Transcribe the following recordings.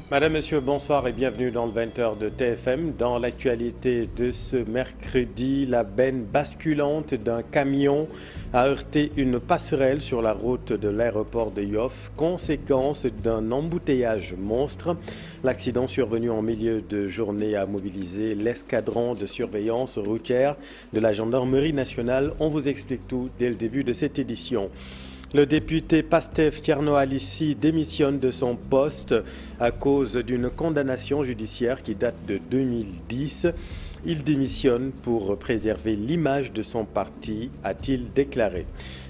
Madame, Monsieur, bonsoir et bienvenue dans le 20h de TFM. Dans l'actualité de ce mercredi, la benne basculante d'un camion a heurté une passerelle sur la route de l'aéroport de Yoff, conséquence d'un embouteillage monstre. L'accident survenu en milieu de journée a mobilisé l'escadron de surveillance routière de la gendarmerie nationale. On vous explique tout dès le début de cette édition. Le député Pastef Thierno Alissi démissionne de son poste à cause d'une condamnation judiciaire qui date de 2010. Il démissionne pour préserver l'image de son parti, a-t-il déclaré.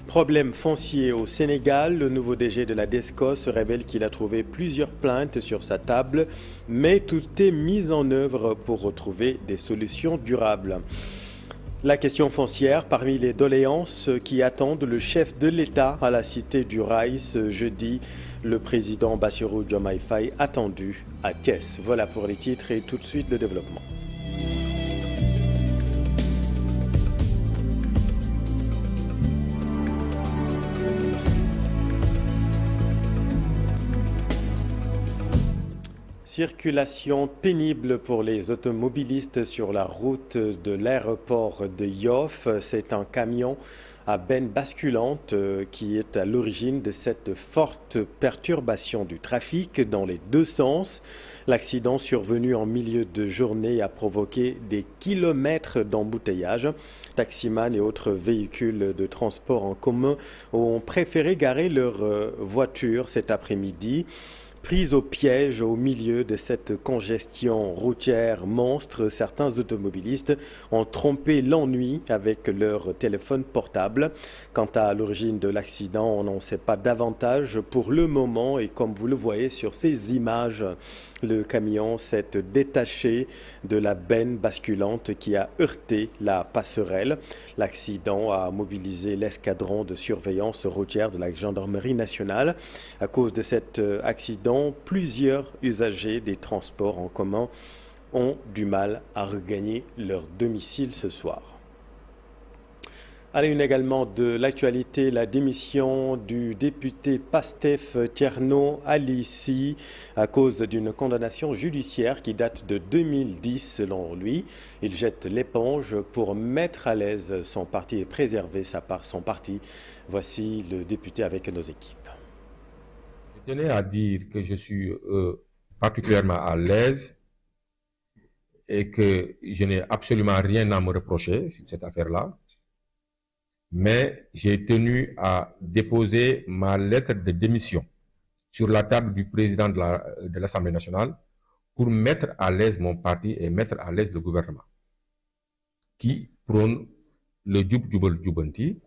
Problème foncier au Sénégal, le nouveau DG de la DSCOS révèle qu'il a trouvé plusieurs plaintes sur sa table, mais tout est mis en œuvre pour retrouver des solutions durables. La question foncière, parmi les doléances qui attendent le chef de l'État à la Cité du Rail ce jeudi, le président Bassirou Diomaye Faye attendu à Thiès. Voilà pour les titres et tout de suite le développement. Circulation pénible pour les automobilistes sur la route de l'aéroport de Yoff. C'est un camion à benne basculante qui est à l'origine de cette forte perturbation du trafic dans les deux sens. L'accident survenu en milieu de journée a provoqué des kilomètres d'embouteillage. Taximans et autres véhicules de transport en commun ont préféré garer leur voiture cet après-midi. Pris au piège au milieu de cette congestion routière monstre, certains automobilistes ont trompé l'ennui avec leur téléphone portable. Quant à l'origine de l'accident, on n'en sait pas davantage pour le moment et comme vous le voyez sur ces images, le camion s'est détaché de la benne basculante qui a heurté la passerelle. L'accident a mobilisé l'escadron de surveillance routière de la gendarmerie nationale. À cause de cet accident, plusieurs usagers des transports en commun ont du mal à regagner leur domicile ce soir. À la une également de l'actualité, la démission du député Pastef Thierno Alissi à cause d'une condamnation judiciaire qui date de 2010 selon lui. Il jette l'éponge pour mettre à l'aise son parti et préserver son parti. Voici le député avec nos équipes. Je tenais à dire que je suis particulièrement à l'aise et que je n'ai absolument rien à me reprocher sur cette affaire-là. Mais j'ai tenu à déposer ma lettre de démission sur la table du président de l'Assemblée nationale pour mettre à l'aise mon parti et mettre à l'aise le gouvernement qui prône le Djub Djubal Djubanti,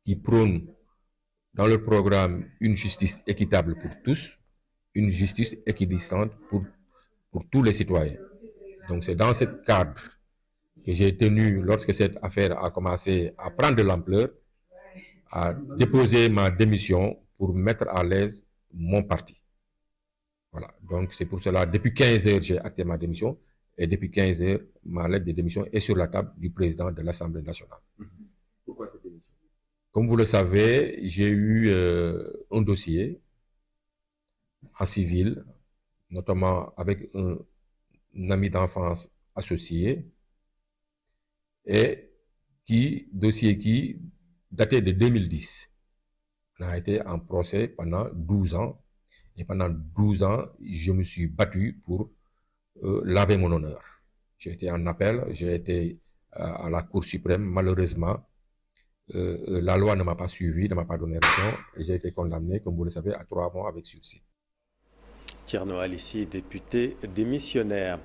qui prône dans le programme une justice équitable pour tous, une justice équidistante pour tous les citoyens. Donc c'est dans ce cadre que j'ai tenu, lorsque cette affaire a commencé à prendre de l'ampleur, à déposer ma démission pour mettre à l'aise mon parti. Voilà, donc c'est pour cela, depuis 15 heures, j'ai acté ma démission, et depuis 15 heures, ma lettre de démission est sur la table du président de l'Assemblée nationale. Pourquoi cette démission? Comme vous le savez, j'ai eu un dossier en civil, notamment avec un ami d'enfance associé, et dossier qui datait de 2010. On a été en procès pendant 12 ans. Et pendant 12 ans, je me suis battu pour laver mon honneur. J'ai été en appel, j'ai été à la Cour suprême. Malheureusement, la loi ne m'a pas suivi, ne m'a pas donné raison. Et j'ai été condamné, comme vous le savez, à 3 mois avec sursis. Thierno Alissi, député démissionnaire.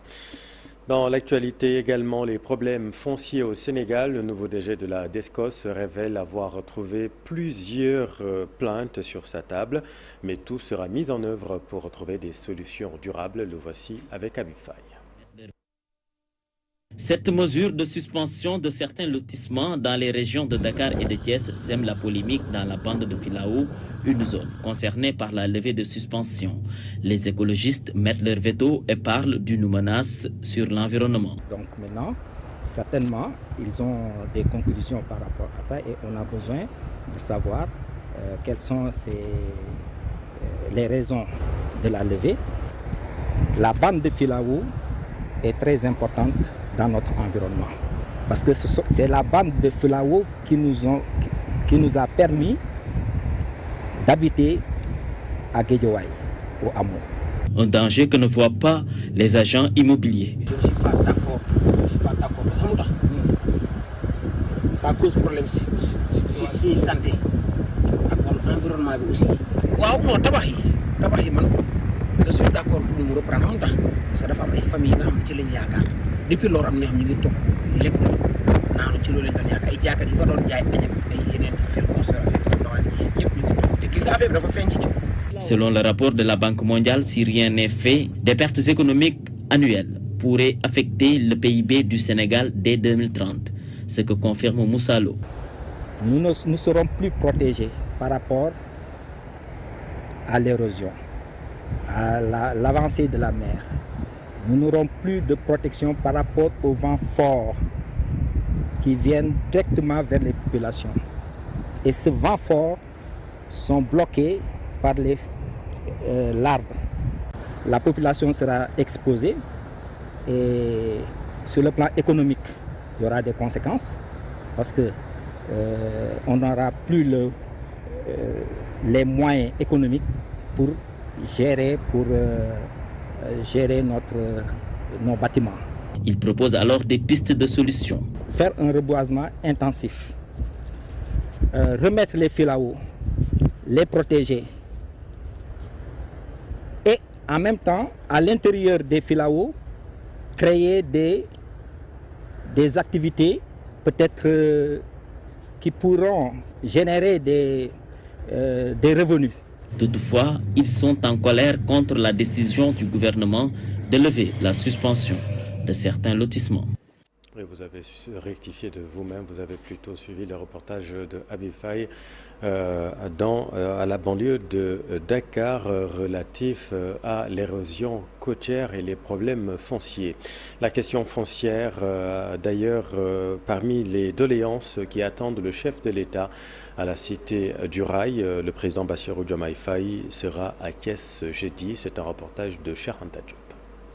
Dans l'actualité également, les problèmes fonciers au Sénégal. Le nouveau DG de la DSCOS révèle avoir retrouvé plusieurs plaintes sur sa table, mais tout sera mis en œuvre pour retrouver des solutions durables. Le voici avec Habib Faye. Cette mesure de suspension de certains lotissements dans les régions de Dakar et de Thiès sème la polémique dans la bande de Filaou, une zone concernée par la levée de suspension. Les écologistes mettent leur veto et parlent d'une menace sur l'environnement. Donc maintenant, certainement, ils ont des conclusions par rapport à ça et on a besoin de savoir quelles sont les raisons de la levée la bande de filao est très importante dans notre environnement. Parce que c'est la bande de filao qui nous a permis d'habiter à Guédiawaye, au hameau. Un danger que ne voient pas les agents immobiliers. Je ne suis pas d'accord. Parce que ça cause problème si santé et environnement aussi. Waaw non tabax yi man je suis d'accord pour nous reprendre xam tax parce que dafa am ay famille nga xam ci lañ yaakaar depuis loolu am ñoo xam ñu ngi toog lekkuñu naanu ci loolu lañ doon yaakaar ay jaakaar yi fa doon jaay añ ak ay yeneen affaire concert affaire dawaan ñëpp ñu ngi toog te gis nga affaire bi dafa feeñ ci ñëpp. Selon le rapport de la Banque mondiale, si rien n'est fait, des pertes économiques annuelles pourraient affecter le PIB du Sénégal dès 2030, ce que confirme Moussa Lo. Nous ne serons plus protégés par rapport à l'érosion, à l'avancée de la mer. Nous n'aurons plus de protection par rapport aux vents forts qui viennent directement vers les populations. Et ces vents forts sont bloqués par l'arbre. La population sera exposée et sur le plan économique, il y aura des conséquences parce que on n'aura plus les moyens économiques pour gérer nos bâtiments. Il propose alors des pistes de solutions. Faire un reboisement intensif, remettre les filao, les protéger et en même temps, à l'intérieur des filao, créer des activités peut-être qui pourront générer des revenus. Toutefois, ils sont en colère contre la décision du gouvernement de lever la suspension de certains lotissements. Et vous avez rectifié de vous-même, vous avez plutôt suivi le reportage de Habib Faye à la banlieue de Dakar relatif à l'érosion côtière et les problèmes fonciers. La question foncière, d'ailleurs, parmi les doléances qui attendent le chef de l'État à la cité du Rail, le président Bassirou Diomaye Faye sera à Thiès jeudi. C'est un reportage de Cheikh Anta Diop.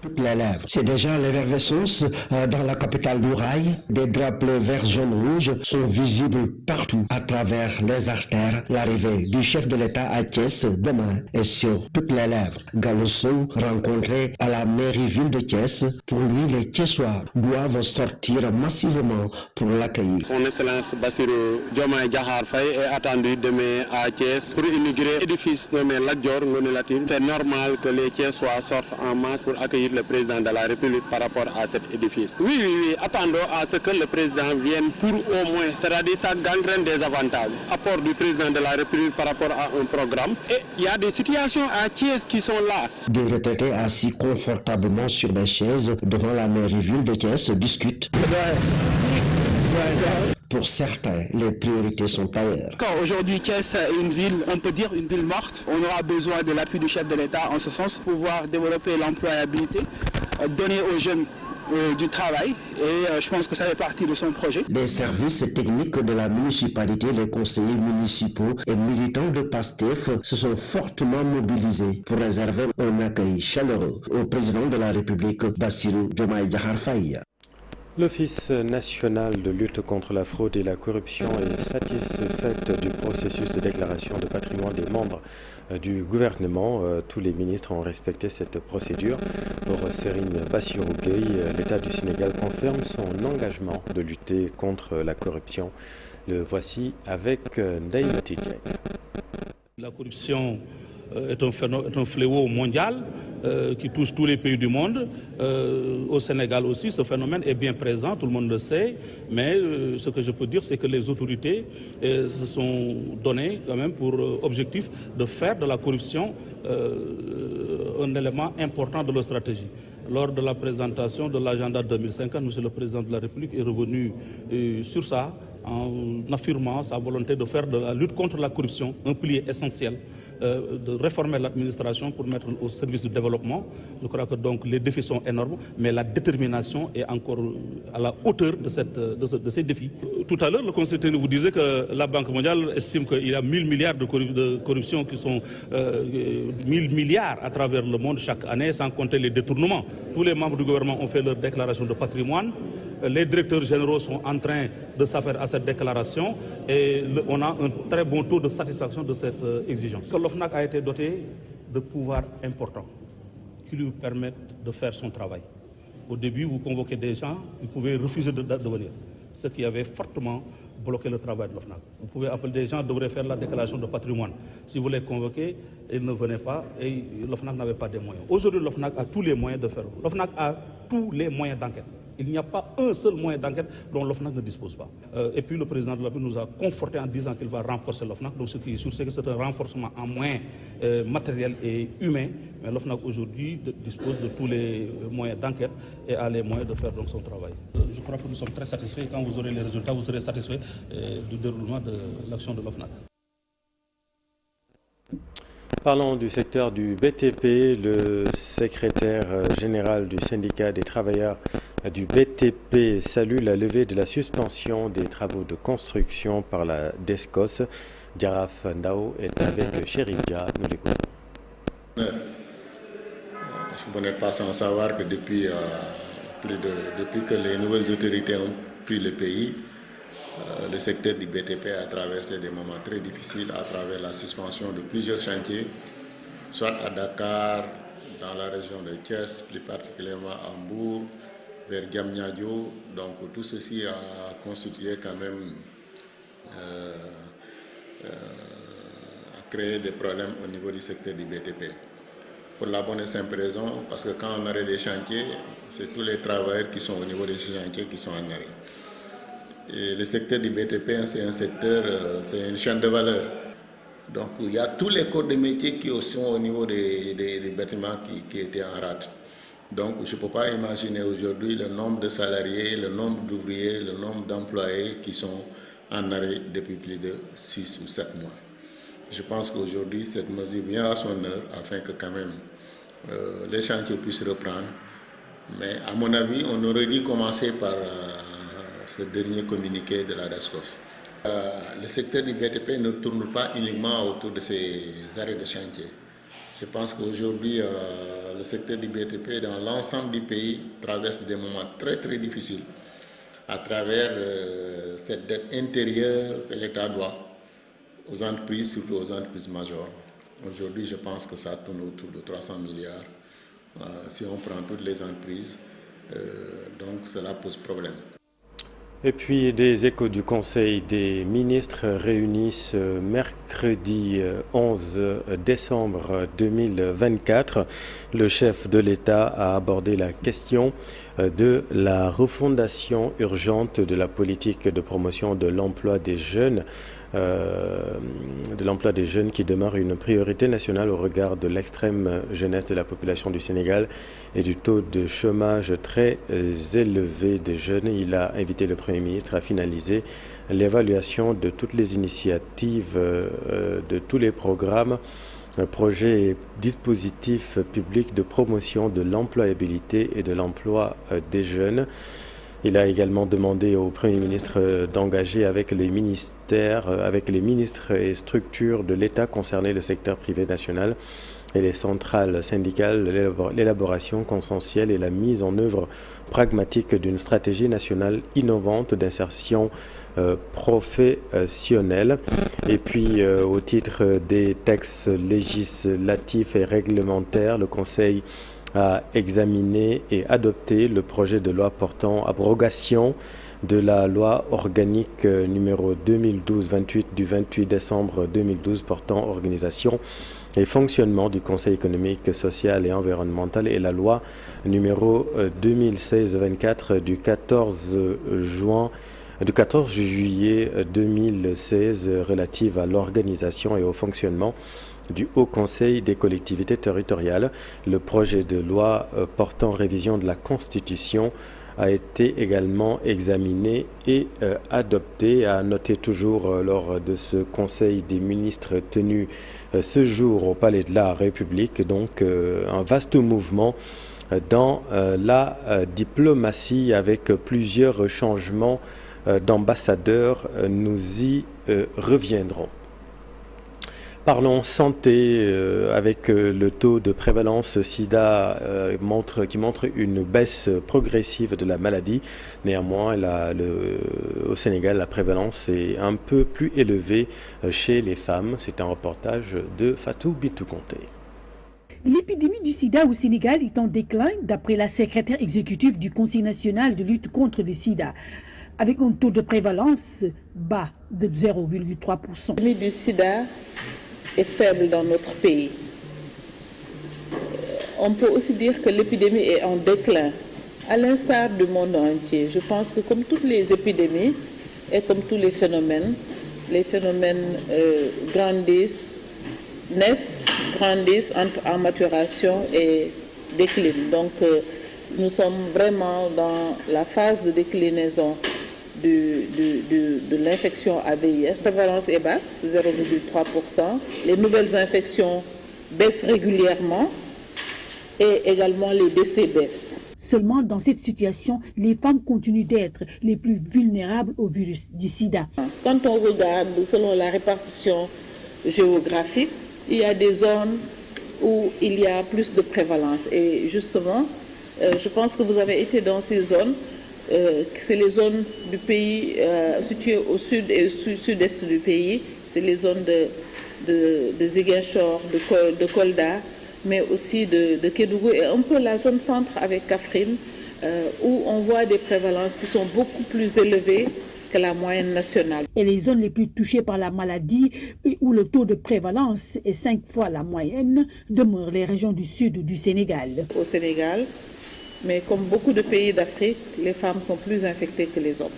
Toutes les lèvres. C'est déjà l'effervescence dans la capitale du rail. Des drapeaux verts, jaunes, rouges sont visibles partout à travers les artères. L'arrivée du chef de l'État à Thiès demain est sur toutes les lèvres. Gallo Sow, rencontré à la mairie-ville de Thiès, pour lui les Thiessois doivent sortir massivement pour l'accueillir. Son Excellence Bassirou Diomaye Diakhar Faye est attendu demain à Thiès pour inaugurer l'édifice nommé Lat Dior Ngoné Latyr. C'est normal que les Thiessois sortent en masse pour accueillir le président de la République par rapport à cet édifice. Oui, attendons à ce que le président vienne pour au moins, c'est-à-dire ça gangrène des avantages. Apport du président de la République par rapport à un programme. Et il y a des situations à Thiès qui sont là. Des retraités assis confortablement sur des chaises devant la mairie-ville de Thiès discutent. Pour certains, les priorités sont ailleurs. Quand aujourd'hui Thiès est une ville, on peut dire une ville morte, on aura besoin de l'appui du chef de l'État en ce sens pour pouvoir développer l'employabilité, donner aux jeunes du travail et je pense que ça fait partie de son projet. Des services techniques de la municipalité, les conseillers municipaux et militants de PASTEF se sont fortement mobilisés pour réserver un accueil chaleureux au président de la République, Bassirou Diomaye Diakhar Faye. L'Office national de lutte contre la fraude et la corruption est satisfaite du processus de déclaration de patrimoine des membres du gouvernement. Tous les ministres ont respecté cette procédure. Pour Serigne Bassirou Gueye, l'État du Sénégal confirme son engagement de lutter contre la corruption. Le voici avec Ndeye Mati Diagne. La corruption est un fléau mondial qui touche tous les pays du monde. Au Sénégal aussi, ce phénomène est bien présent, tout le monde le sait. Mais ce que je peux dire, c'est que les autorités se sont données quand même pour objectif de faire de la corruption un élément important de leur stratégie. Lors de la présentation de l'agenda 2050, M. le Président de la République est revenu sur ça en affirmant sa volonté de faire de la lutte contre la corruption un pilier essentiel de réformer l'administration pour mettre au service du développement. Je crois que donc les défis sont énormes, mais la détermination est encore à la hauteur de ces défis. Tout à l'heure, le Conseil technique vous disait que la Banque mondiale estime qu'il y a 1000 milliards de corruption qui sont 1000 milliards à travers le monde chaque année, sans compter les détournements. Tous les membres du gouvernement ont fait leur déclaration de patrimoine. Les directeurs généraux sont en train de s'affaire à cette déclaration et on a un très bon taux de satisfaction de cette exigence. L'OFNAC a été doté de pouvoirs importants qui lui permettent de faire son travail. Au début, vous convoquez des gens, ils pouvaient refuser de venir, ce qui avait fortement bloqué le travail de l'OFNAC. Vous pouvez appeler des gens qui devraient faire la déclaration de patrimoine. Si vous les convoquez, ils ne venaient pas et l'OFNAC n'avait pas de moyens. Aujourd'hui, l'OFNAC a tous les moyens de faire. L'OFNAC a tous les moyens d'enquête. Il n'y a pas un seul moyen d'enquête dont l'OFNAC ne dispose pas. Et puis le président de la République nous a conforté en disant qu'il va renforcer l'OFNAC. Donc ce qui est sûr, c'est que c'est un renforcement en moyens matériels et humains. Mais l'OFNAC aujourd'hui dispose de tous les moyens d'enquête et a les moyens de faire donc son travail. Je crois que nous sommes très satisfaits. Quand vous aurez les résultats, vous serez satisfaits du déroulement de l'action de l'OFNAC. Parlons du secteur du BTP. Le secrétaire général du syndicat des travailleurs du BTP salue la levée de la suspension des travaux de construction par la DESCOS. Djaraf Ndao est avec Chérif Dia. Nous l'écoutons. Parce que vous n'êtes pas sans savoir que depuis que les nouvelles autorités ont pris le pays, le secteur du BTP a traversé des moments très difficiles à travers la suspension de plusieurs chantiers, soit à Dakar, dans la région de Thiès, plus particulièrement à Hambourg, vers Diamniadio. Donc tout ceci a constitué quand même, a créé des problèmes au niveau du secteur du BTP. Pour la bonne et simple raison, parce que quand on arrête des chantiers, c'est tous les travailleurs qui sont au niveau des chantiers qui sont en arrêt. Et le secteur du BTP, c'est un secteur, c'est une chaîne de valeur. Donc il y a tous les corps de métier qui sont au niveau des bâtiments qui étaient en rate. Donc je ne peux pas imaginer aujourd'hui le nombre de salariés, le nombre d'ouvriers, le nombre d'employés qui sont en arrêt depuis plus de 6 ou 7 mois. Je pense qu'aujourd'hui, cette mesure vient à son heure afin que quand même les chantiers puissent reprendre. Mais à mon avis, on aurait dû commencer par ce dernier communiqué de la DESCOS. Le secteur du BTP ne tourne pas uniquement autour de ces arrêts de chantier. Je pense qu'aujourd'hui, le secteur du BTP dans l'ensemble du pays traverse des moments très très difficiles à travers cette dette intérieure que l'État doit aux entreprises, surtout aux entreprises majeures. Aujourd'hui, je pense que ça tourne autour de 300 milliards. Si on prend toutes les entreprises, donc cela pose problème. Et puis des échos du Conseil des ministres réunissent mercredi 11 décembre 2024. Le chef de l'État a abordé la question de la refondation urgente de la politique de promotion de l'emploi des jeunes. Qui demeure une priorité nationale au regard de l'extrême jeunesse de la population du Sénégal et du taux de chômage très élevé des jeunes. Il a invité le Premier ministre à finaliser l'évaluation de toutes les initiatives, de tous les programmes, projets et dispositifs publics de promotion de l'employabilité et de l'emploi des jeunes. Il a également demandé au Premier ministre d'engager avec les ministres et structures de l'État concernés, le secteur privé national et les centrales syndicales, l'élaboration consensuelle et la mise en œuvre pragmatique d'une stratégie nationale innovante d'insertion professionnelle. Et puis, au titre des textes législatifs et réglementaires, le Conseil a examiné et adopté le projet de loi portant abrogation de la loi organique numéro 2012-28 du 28 décembre 2012 portant organisation et fonctionnement du Conseil économique, social et environnemental et la loi numéro 2016-24 du 14 juillet 2016 relative à l'organisation et au fonctionnement du Haut Conseil des collectivités territoriales. Le projet de loi portant révision de la Constitution a été également examiné et adopté. À noter toujours lors de ce Conseil des ministres tenu ce jour au Palais de la République, donc un vaste mouvement dans la diplomatie avec plusieurs changements d'ambassadeurs. Nous y reviendrons. Parlons santé avec le taux de prévalence SIDA qui montre une baisse progressive de la maladie. Néanmoins, au Sénégal, la prévalence est un peu plus élevée chez les femmes. C'est un reportage de Fatou Bintou Conté. L'épidémie du sida au Sénégal est en déclin, d'après la secrétaire exécutive du Conseil national de lutte contre le sida, avec un taux de prévalence bas de 0,3%. L'épidémie du sida est faible dans notre pays. On peut aussi dire que l'épidémie est en déclin, à l'instar du monde entier. Je pense que comme toutes les épidémies et comme tous les phénomènes naissent, grandissent, entrent en maturation et déclinent. Donc nous sommes vraiment dans la phase de déclinaison de l'infection à VIH. La prévalence est basse, 0,3%. Les nouvelles infections baissent régulièrement et également les décès baissent. Seulement, dans cette situation, les femmes continuent d'être les plus vulnérables au virus du sida. Quand on regarde selon la répartition géographique, il y a des zones où il y a plus de prévalence. Et justement, je pense que vous avez été dans ces zones. C'est les zones du pays situées au sud et au sud-est du pays. C'est les zones de Ziguinchor, de Kolda, mais aussi de Kédougou et un peu la zone centre avec Kaffrine, où on voit des prévalences qui sont beaucoup plus élevées que la moyenne nationale. Et les zones les plus touchées par la maladie, où le taux de prévalence est 5 fois la moyenne, demeurent les régions du sud du Sénégal. Au Sénégal, mais comme beaucoup de pays d'Afrique, les femmes sont plus infectées que les hommes.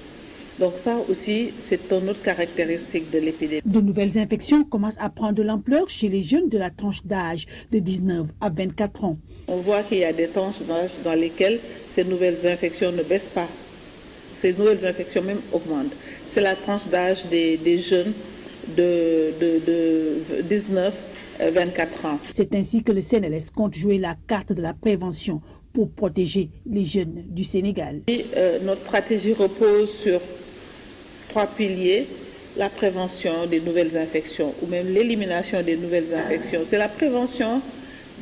Donc ça aussi, c'est une autre caractéristique de l'épidémie. De nouvelles infections commencent à prendre de l'ampleur chez les jeunes de la tranche d'âge de 19 à 24 ans. On voit qu'il y a des tranches d'âge dans lesquelles ces nouvelles infections ne baissent pas. Ces nouvelles infections même augmentent. C'est la tranche d'âge des jeunes de 19 à 24 ans. C'est ainsi que le CNLS compte jouer la carte de la prévention pour protéger les jeunes du Sénégal. Et, notre stratégie repose sur 3 piliers. La prévention des nouvelles infections ou même l'élimination des nouvelles infections. C'est la prévention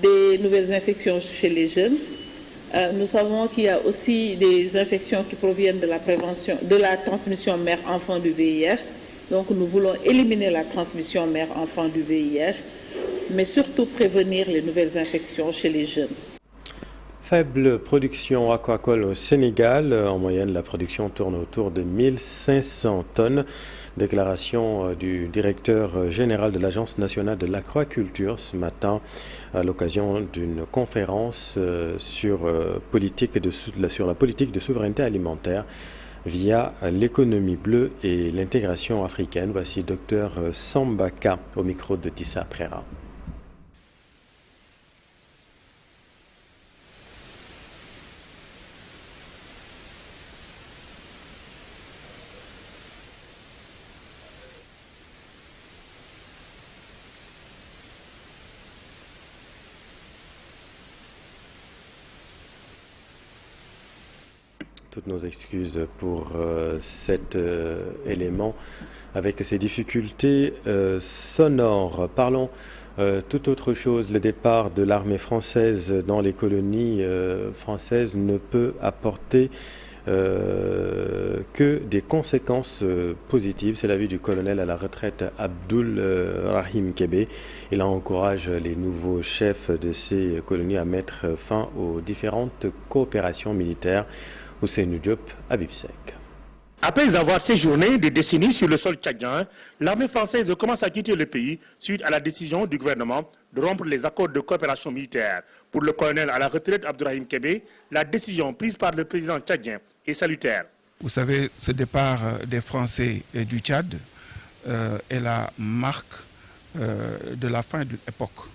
des nouvelles infections chez les jeunes. Nous savons qu'il y a aussi des infections qui proviennent de la prévention, de la transmission mère-enfant du VIH. Donc nous voulons éliminer la transmission mère-enfant du VIH, mais surtout prévenir les nouvelles infections chez les jeunes. Faible production aquacole au Sénégal. En moyenne, la production tourne autour de 1500 tonnes. Déclaration du directeur général de l'Agence nationale de l'aquaculture ce matin à l'occasion d'une conférence sur la politique de souveraineté alimentaire via l'économie bleue et l'intégration africaine. Voici Dr Sambaka au micro de Tissa Prera. Toutes nos excuses pour cet élément avec ces difficultés sonores. Parlons tout autre chose. Le départ de l'armée française dans les colonies françaises ne peut apporter que des conséquences positives. C'est l'avis du colonel à la retraite Abdoul Rahim Kébé. Il encourage les nouveaux chefs de ces colonies à mettre fin aux différentes coopérations militaires. Ousseynou Diop, Habib Sek. Après avoir séjourné des décennies sur le sol tchadien, l'armée française commence à quitter le pays suite à la décision du gouvernement de rompre les accords de coopération militaire. Pour le colonel à la retraite Abdourahim Kébé, la décision prise par le président tchadien est salutaire. Vous savez, ce départ des Français et du Tchad est la marque de la fin d'une époque,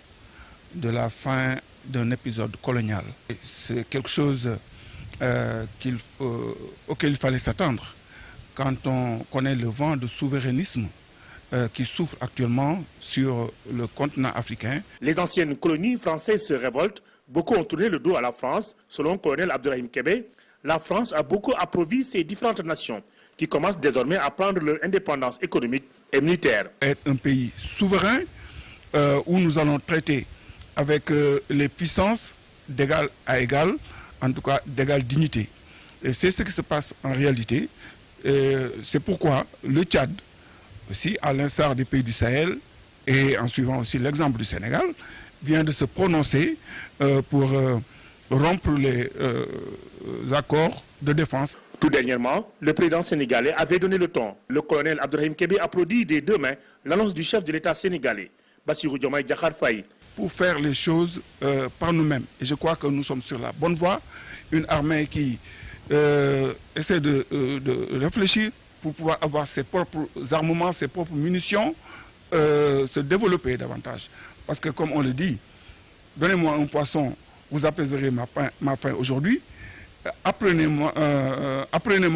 de la fin d'un épisode colonial. C'est quelque chose auquel il fallait s'attendre quand on connaît le vent de souverainisme qui souffle actuellement sur le continent africain. Les anciennes colonies françaises se révoltent. Beaucoup ont tourné le dos à la France. Selon le colonel Abdourahim Kébé, la France a beaucoup appauvri ces différentes nations qui commencent désormais à prendre leur indépendance économique et militaire. Être un pays souverain où nous allons traiter avec les puissances d'égal à égal, en tout cas d'égale dignité. Et c'est ce qui se passe en réalité. C'est pourquoi le Tchad, aussi à l'instar des pays du Sahel, et en suivant aussi l'exemple du Sénégal, vient de se prononcer pour rompre les accords de défense. Tout dernièrement, le président sénégalais avait donné le ton. Le colonel Abdourahim Kébé applaudit des deux mains l'annonce du chef de l'État sénégalais, Bassirou Diomaye Diakhar Faye. Pour faire les choses par nous-mêmes. Et je crois que nous sommes sur la bonne voie. Une armée qui essaie de réfléchir pour pouvoir avoir ses propres armements, ses propres munitions, se développer davantage. Parce que comme on le dit, donnez-moi un poisson, vous apaiserez ma faim aujourd'hui. Apprenez-moi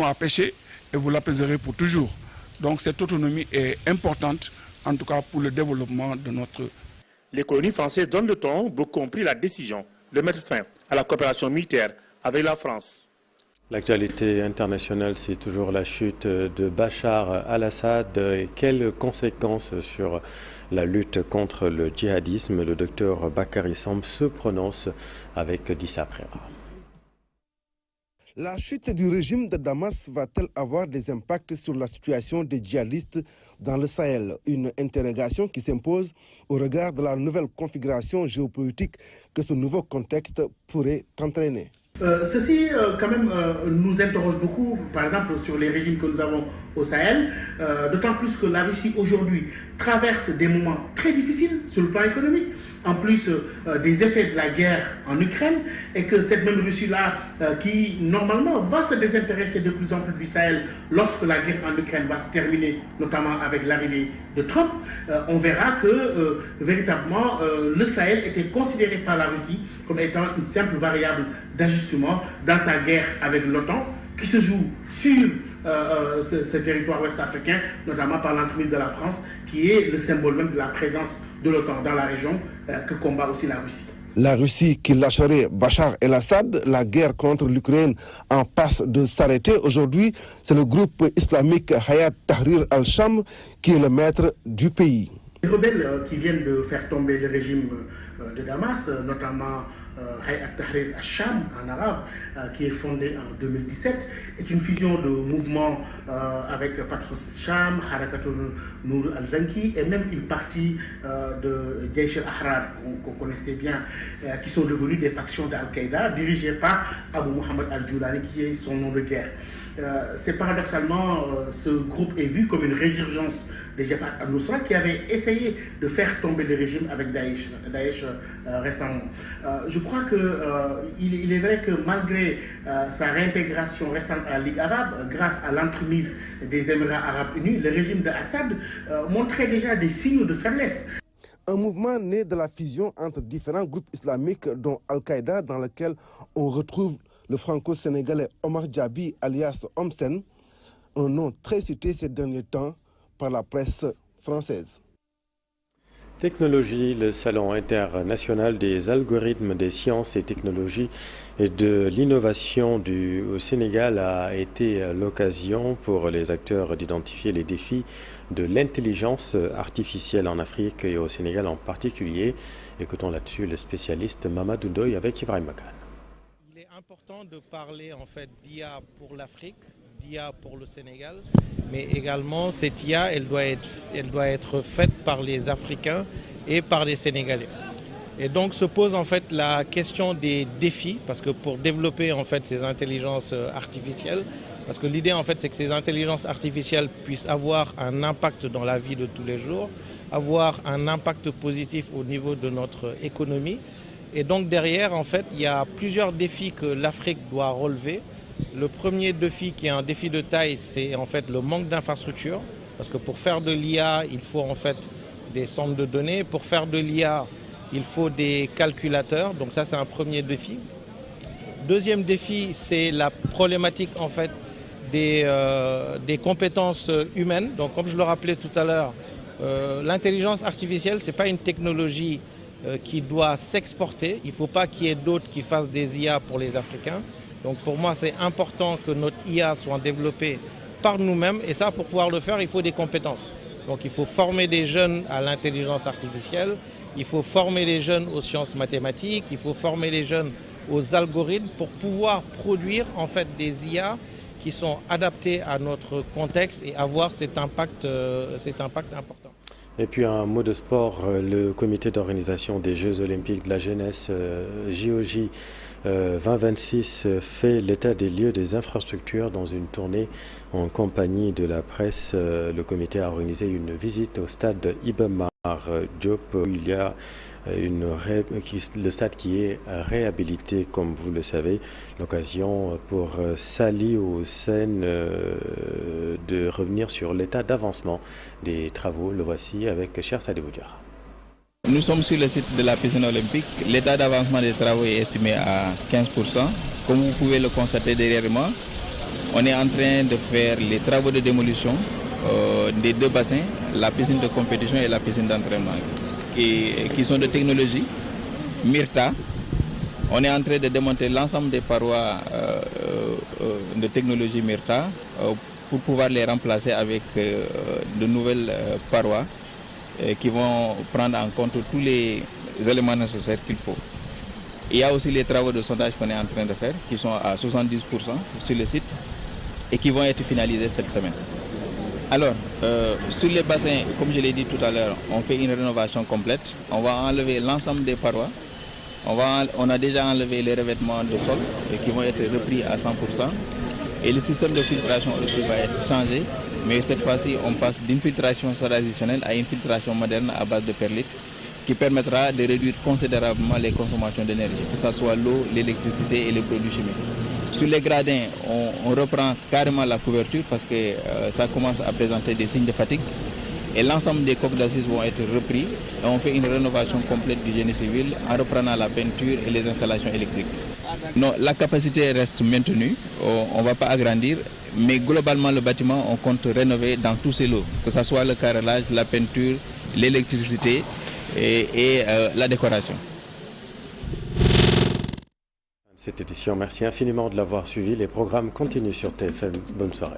à pêcher et vous l'apaiserez pour toujours. Donc cette autonomie est importante, en tout cas pour le développement de notre... Les colonies françaises donnent le ton, beaucoup ont pris la décision de mettre fin à la coopération militaire avec la France. L'actualité internationale, c'est toujours la chute de Bachar al-Assad et quelles conséquences sur la lutte contre le djihadisme. Le docteur Bakary Samb se prononce avec Dissa Prera. La chute du régime de Damas va-t-elle avoir des impacts sur la situation des djihadistes dans le Sahel? Une interrogation qui s'impose au regard de la nouvelle configuration géopolitique que ce nouveau contexte pourrait entraîner. Ceci, quand même, nous interroge beaucoup, par exemple, sur les régimes que nous avons au Sahel, d'autant plus que la Russie, aujourd'hui, traverse des moments très difficiles sur le plan économique, en plus des effets de la guerre en Ukraine, et que cette même Russie-là, qui, normalement, va se désintéresser de plus en plus du Sahel lorsque la guerre en Ukraine va se terminer, notamment avec l'arrivée de Trump, on verra que, véritablement, le Sahel était considéré par la Russie comme étant une simple variable d'ajustement dans sa guerre avec l'OTAN, qui se joue sur ce territoire ouest-africain, notamment par l'entremise de la France, qui est le symbole même de la présence de l'OTAN dans la région, que combat aussi la Russie. La Russie qui lâcherait Bachar el-Assad, la guerre contre l'Ukraine en passe de s'arrêter. Aujourd'hui, c'est le groupe islamique Hayat Tahrir al-Sham qui est le maître du pays. Les rebelles qui viennent de faire tomber le régime de Damas, notamment Hayat Tahrir al-Sham en arabe, qui est fondé en 2017, est une fusion de mouvements avec Fatah al-Sham, Harakatul Nour al-Zanki et même une partie de Jaish al-Ahrar qu'on connaissait bien, qui sont devenus des factions d'Al-Qaïda dirigées par Abu Mohammed al-Joulani, qui est son nom de guerre. C'est paradoxalement, ce groupe est vu comme une résurgence des Jabhat al-Nusra qui avait essayé de faire tomber le régime avec Daesh récemment. Je crois qu'il est vrai que malgré sa réintégration récente à la Ligue arabe, grâce à l'entremise des Émirats arabes unis, le régime d'Assad montrait déjà des signes de faiblesse. Un mouvement né de la fusion entre différents groupes islamiques, dont Al-Qaïda, dans lequel on retrouve le franco-sénégalais Omar Djabi, alias Homsen, un nom très cité ces derniers temps par la presse française. Technologie, le Salon international des algorithmes des sciences et technologies et de l'innovation au Sénégal a été l'occasion pour les acteurs d'identifier les défis de l'intelligence artificielle en Afrique et au Sénégal en particulier. Écoutons là-dessus le spécialiste Mamadou Ndoye avec Ibrahim Makan. Il est important de parler en fait d'IA pour l'Afrique, d'IA pour le Sénégal, mais également cette IA, elle doit être faite par les Africains et par les Sénégalais. Et donc se pose en fait la question des défis, parce que pour développer en fait ces intelligences artificielles, parce que l'idée en fait c'est que ces intelligences artificielles puissent avoir un impact dans la vie de tous les jours, avoir un impact positif au niveau de notre économie. Et donc derrière, en fait, il y a plusieurs défis que l'Afrique doit relever. Le premier défi, qui est un défi de taille, c'est en fait le manque d'infrastructures. Parce que pour faire de l'IA, il faut en fait des centres de données. Pour faire de l'IA, il faut des calculateurs. Donc ça, c'est un premier défi. Deuxième défi, c'est la problématique en fait des compétences humaines. Donc comme je le rappelais tout à l'heure, l'intelligence artificielle, ce n'est pas une technologie qui doit s'exporter. Il ne faut pas qu'il y ait d'autres qui fassent des IA pour les Africains. Donc pour moi, c'est important que notre IA soit développée par nous-mêmes. Et ça, pour pouvoir le faire, il faut des compétences. Donc il faut former des jeunes à l'intelligence artificielle, il faut former les jeunes aux sciences mathématiques, il faut former les jeunes aux algorithmes pour pouvoir produire en fait des IA qui sont adaptés à notre contexte et avoir cet impact important. Et puis un mot de sport, le comité d'organisation des Jeux Olympiques de la jeunesse JOJ 2026 fait l'état des lieux des infrastructures dans une tournée en compagnie de la presse. Le comité a organisé une visite au stade Iba Mar Diop où il y a le stade qui est réhabilité, comme vous le savez. L'occasion pour Sali Hussein de revenir sur l'état d'avancement des travaux. Le voici avec Cher Sadibou Diarra. Nous sommes sur le site de la piscine olympique. L'état d'avancement des travaux est estimé à 15%. Comme vous pouvez le constater derrière moi, on est en train de faire les travaux de démolition des deux bassins, la piscine de compétition et la piscine d'entraînement, qui sont de technologie Myrta. On est en train de démonter l'ensemble des parois de technologie Myrta pour pouvoir les remplacer avec de nouvelles parois qui vont prendre en compte tous les éléments nécessaires qu'il faut. Il y a aussi les travaux de sondage qu'on est en train de faire, qui sont à 70% sur le site et qui vont être finalisés cette semaine. Alors, sur les bassins, comme je l'ai dit tout à l'heure, on fait une rénovation complète. On va enlever l'ensemble des parois. On a déjà enlevé les revêtements de sol qui vont être repris à 100%. Et le système de filtration aussi va être changé. Mais cette fois-ci, on passe d'une filtration traditionnelle à une filtration moderne à base de perlite qui permettra de réduire considérablement les consommations d'énergie, que ce soit l'eau, l'électricité et les produits chimiques. Sur les gradins, on reprend carrément la couverture parce que ça commence à présenter des signes de fatigue. Et l'ensemble des coques d'assises vont être repris. Et on fait une rénovation complète du génie civil en reprenant la peinture et les installations électriques. Non, la capacité reste maintenue, on ne va pas agrandir, mais globalement le bâtiment, on compte rénover dans tous ses lots, que ce soit le carrelage, la peinture, l'électricité et la décoration. Cette édition, merci infiniment de l'avoir suivi. Les programmes continuent sur TFM. Bonne soirée.